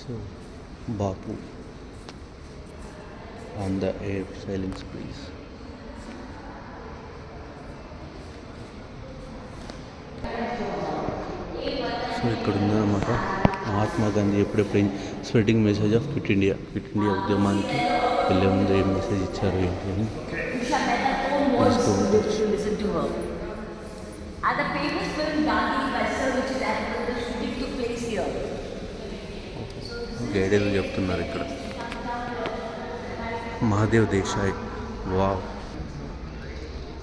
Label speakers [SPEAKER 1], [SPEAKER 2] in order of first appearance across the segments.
[SPEAKER 1] So Bapu on the air silence please. So ఇక్కడ ఉందన్నమాట మహాత్మా గాంధీ ఎప్పుడెప్పుడు spreading message of quit India ఉద్యమానికి వెళ్ళే ముందు ఏం మెసేజ్ ఇచ్చారు ఏంటి అని గైడెలు చెప్తున్నారు ఇక్కడ. మహాదేవ్ దేశాయ్, వావ్.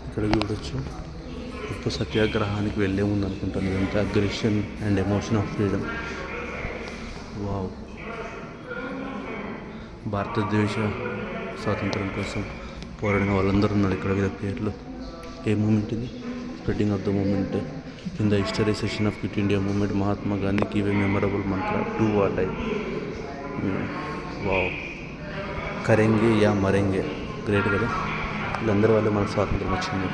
[SPEAKER 1] ఇక్కడ చూడొచ్చు ఉప్పు సత్యాగ్రహానికి వెళ్ళే ముందు అనుకుంటాను ఇదంతా aggression and emotion of freedom. Wow. భారతదేశ స్వాతంత్రం కోసం పోరాడిన వాళ్ళందరూ ఉన్నారు ఇక్కడ. వీళ్ళ పేర్లు. ఏ మూమెంట్ ఇది? Spreading of the moment in the history session of quit India moment Mahatma Gandhi give a memorable mantra do or die. Wow. కరెంగే యా మరెంగే. గ్రేట్ కదా. వీళ్ళందరి వల్ల మనకు స్వాతంత్రం వచ్చింది.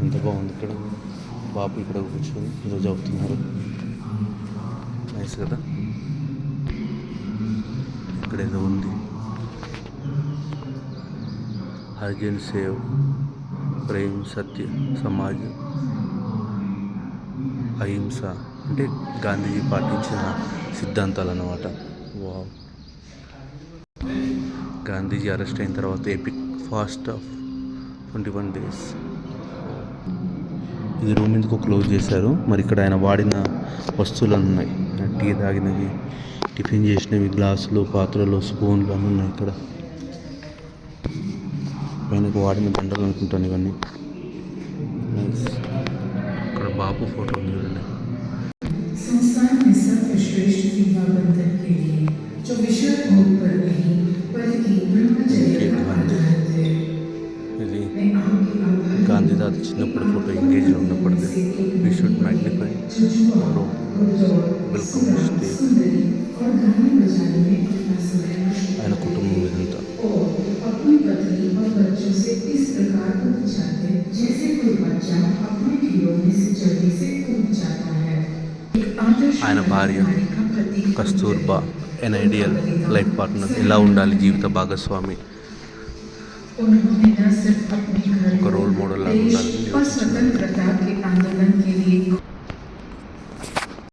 [SPEAKER 1] ఎంత బాగుంది ఇక్కడ. బాపు ఇక్కడ కూర్చొని ఈరోజు అవుతున్నారు. నైస్ కదా. ఇక్కడ ఏదో ఉంది. హర్జన్ సేవ్ ప్రేమ్ సత్య సమాజ్ అహింస అంటే గాంధీజీ పాటించిన సిద్ధాంతాలు అన్నమాట. వావ్. గాంధీజీ అరెస్ట్ అయిన తర్వాత ఎపిక్ ఫాస్ట్ ఆఫ్ 21 days. ఇది రూమ్ ఎందుకు క్లోజ్ చేశారు మరి. ఇక్కడ ఆయన వాడిన వస్తువులు ఉన్నాయి. టీ తాగినవి, టిఫిన్ చేసినవి, గ్లాసులు, పాత్రలు, స్పూన్లు అన్నీ ఉన్నాయి ఇక్కడ. ఆయనకు వాడిన దండలు అనుకుంటాను ఇవన్నీ. ఇక్కడ బాపు ఫోటో ఉంది చూడండి. ఇది గాంధీ తాత చిన్నప్పుడు ఫోటో, ఎంగేజ్లో ఉన్నప్పటిది. We should magnify welcome stay. ఆయన కుటుంబం ఇదంతా. ఆయన భార్య Kasturba, an ideal life partner. ఎలా ఉండాలి జీవిత భాగస్వామి, ఒక రోల్ మోడల్ లాగా ఉండాలని